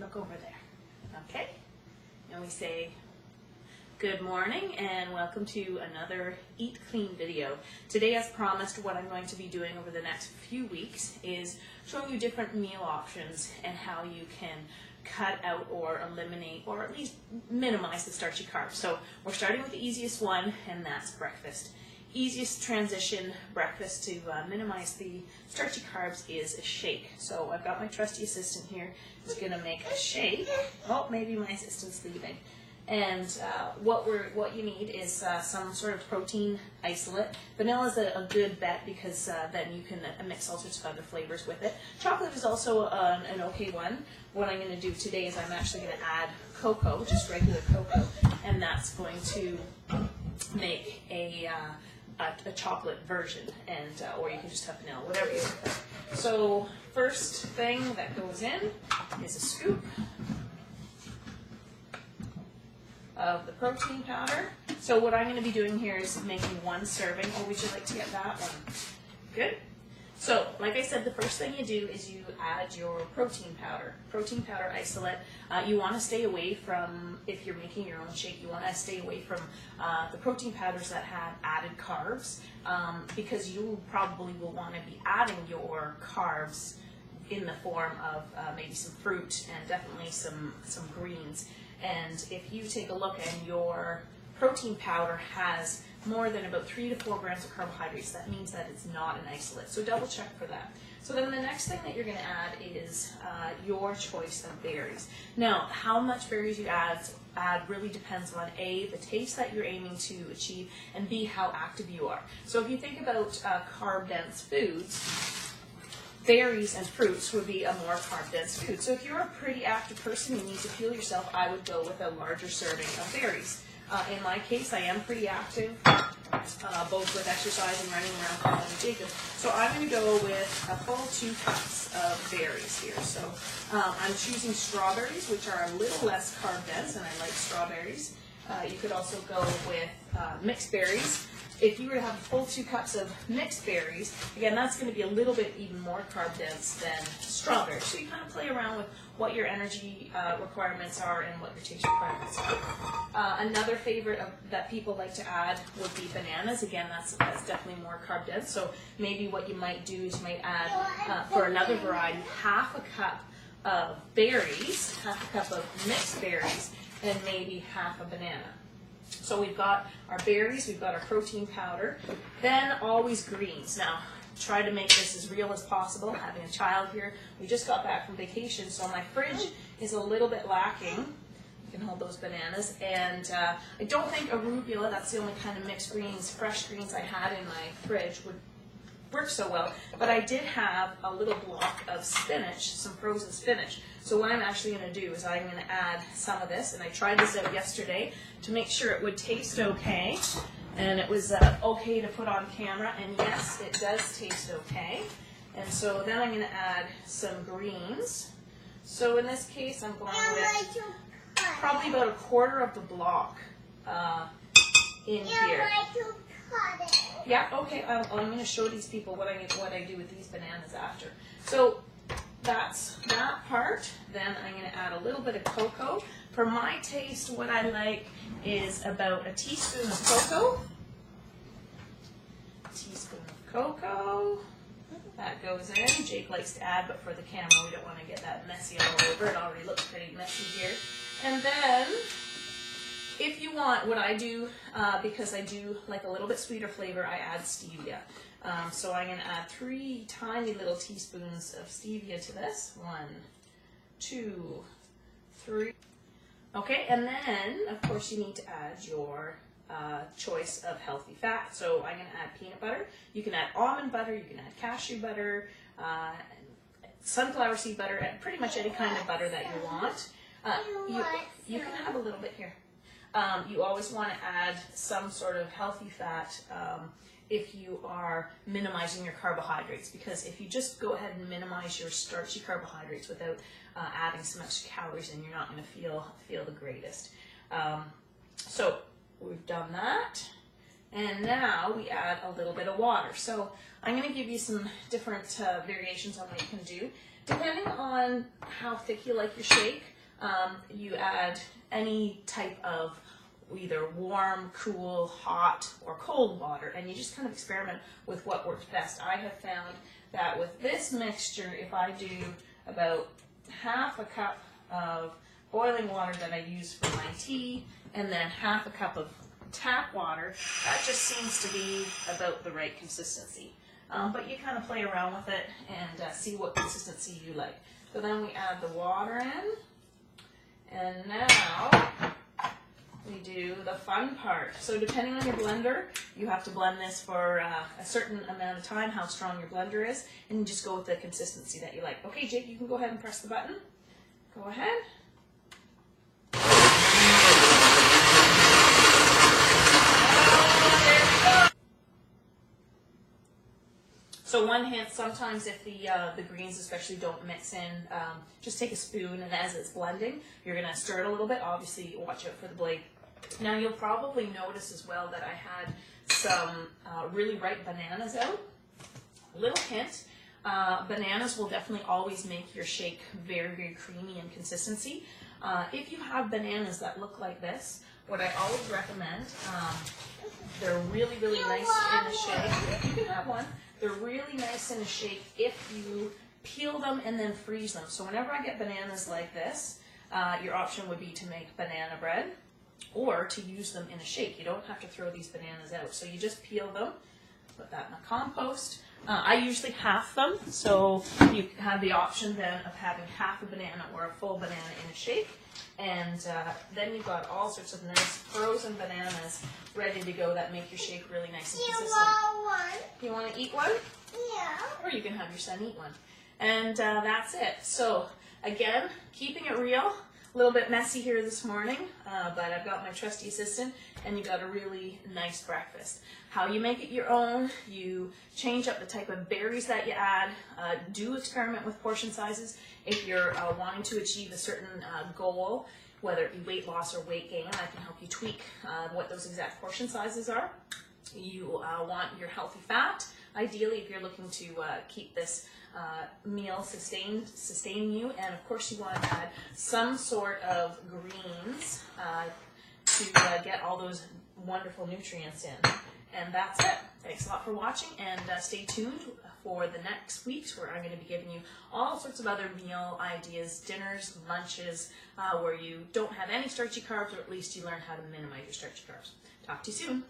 look over there. Okay? And we say, good morning and welcome to another Eat Clean video. Today, as promised, what I'm going to be doing over the next few weeks is showing you different meal options and how you can cut out or eliminate or at least minimize the starchy carbs. So we're starting with the easiest one, and that's breakfast. Easiest transition breakfast to minimize the starchy carbs is a shake. So I've got my trusty assistant here. He's going to make a shake. Oh, maybe my assistant's leaving. And what you need is some sort of protein isolate. Vanilla is a good bet because then you can mix all sorts of other flavors with it. Chocolate is also an okay one. What I'm going to do today is I'm actually going to add cocoa, just regular cocoa, and that's going to make a chocolate version, and or you can just have vanilla, whatever you prefer. So first thing that goes in is a scoop of the protein powder. So what I'm going to be doing here is making one serving. Or would you like to get that one? Good. So like I said, the first thing you do is you add your protein powder isolate. You want to stay away from, if you're making your own shake, you want to stay away from the protein powders that have added carbs, because you probably will want to be adding your carbs in the form of maybe some fruit and definitely some greens. And if you take a look and your protein powder has more than about 3 to 4 grams of carbohydrates, that means that it's not an isolate. So double check for that. So then the next thing that you're going to add is your choice of berries. Now, how much berries you add really depends on A, the taste that you're aiming to achieve, and B, how active you are. So if you think about carb-dense foods, berries and fruits would be a more carb-dense food. So if you're a pretty active person, you need to fuel yourself, I would go with a larger serving of berries. In my case, I am pretty active, both with exercise and running around calling Jacob. So I'm going to go with a full 2 cups of berries here. So I'm choosing strawberries, which are a little less carb-dense, and I like strawberries. You could also go with mixed berries. If you were to have a full 2 cups of mixed berries, again, that's going to be a little bit even more carb-dense than strawberries. So you kind of play around with what your energy requirements are and what your taste requirements are. Another favorite that people like to add would be bananas. Again, that's definitely more carb-dense. So maybe what you might do is you might add, for another variety, half a cup of berries, half a cup of mixed berries, and maybe half a banana. So we've got our berries, we've got our protein powder, then always greens. Now, try to make this as real as possible. Having a child here, we just got back from vacation, so my fridge is a little bit lacking. You can hold those bananas. And I don't think arugula, that's the only kind of mixed greens, fresh greens I had in my fridge, would work so well. But I did have a little block of spinach, some frozen spinach. So what I'm actually going to do is I'm going to add some of this, and I tried this out yesterday to make sure it would taste okay, and it was okay to put on camera, and yes, it does taste okay. And so then I'm going to add some greens. So in this case, I'm going with probably about 1/4 of the block in here. Yeah, okay, I'm going to show these people what I do with these bananas after. So that's that part. Then I'm going to add a little bit of cocoa. For my taste, what I like is about a teaspoon of cocoa. Teaspoon of cocoa. That goes in. Jake likes to add, but for the camera, we don't want to get that messy all over. It already looks pretty messy here. And then, if you want, what I do, because I do like a little bit sweeter flavor, I add stevia. So I'm going to add 3 tiny little teaspoons of stevia to this. 1, 2, 3. Okay, and then, of course, you need to add your choice of healthy fat. So I'm going to add peanut butter. You can add almond butter, you can add cashew butter, sunflower seed butter, and pretty much any kind of butter that you want. You can have a little bit here. You always want to add some sort of healthy fat if you are minimizing your carbohydrates, because if you just go ahead and minimize your starchy carbohydrates without adding some extra calories in, you're not going to feel the greatest. So we've done that, and now we add a little bit of water. So I'm going to give you some different variations on what you can do. Depending on how thick you like your shake, You add any type of either warm, cool, hot, or cold water, and you just kind of experiment with what works best. I have found that with this mixture, if I do about half a cup of boiling water that I use for my tea, and then half a cup of tap water, that just seems to be about the right consistency. But you kind of play around with it and see what consistency you like. So then we add the water in, and now we do the fun part. So depending on your blender, you have to blend this for a certain amount of time, how strong your blender is, and you just go with the consistency that you like. Okay, Jake, you can go ahead and press the button. Go ahead. So one hint, sometimes if the greens especially don't mix in, just take a spoon, and as it's blending, you're going to stir it a little bit. Obviously, watch out for the blade. Now you'll probably notice as well that I had some really ripe bananas out. Little hint, bananas will definitely always make your shake very, very creamy in consistency. If you have bananas that look like this, what I always recommend, they're really, really nice in a shake. You can have one. They're really nice in a shake if you peel them and then freeze them. So whenever I get bananas like this, your option would be to make banana bread or to use them in a shake. You don't have to throw these bananas out. So you just peel them, put that in the compost. I usually half them, so you have the option then of having half a banana or a full banana in a shake. And then you've got all sorts of nice frozen bananas ready to go that make your shake really nice and consistent. You want one? You want to eat one? Yeah. Or you can have your son eat one. And that's it. So again, keeping it real. A little bit messy here this morning, but I've got my trusty assistant, and you got a really nice breakfast. How you make it your own, you change up the type of berries that you add, do experiment with portion sizes. If you're wanting to achieve a certain goal, whether it be weight loss or weight gain, I can help you tweak what those exact portion sizes are. You want your healthy fat. Ideally, if you're looking to keep this meal sustaining you, and of course you want to add some sort of greens to get all those wonderful nutrients in. And that's it. Thanks a lot for watching, and stay tuned for the next weeks where I'm going to be giving you all sorts of other meal ideas, dinners, lunches, where you don't have any starchy carbs, or at least you learn how to minimize your starchy carbs. Talk to you soon.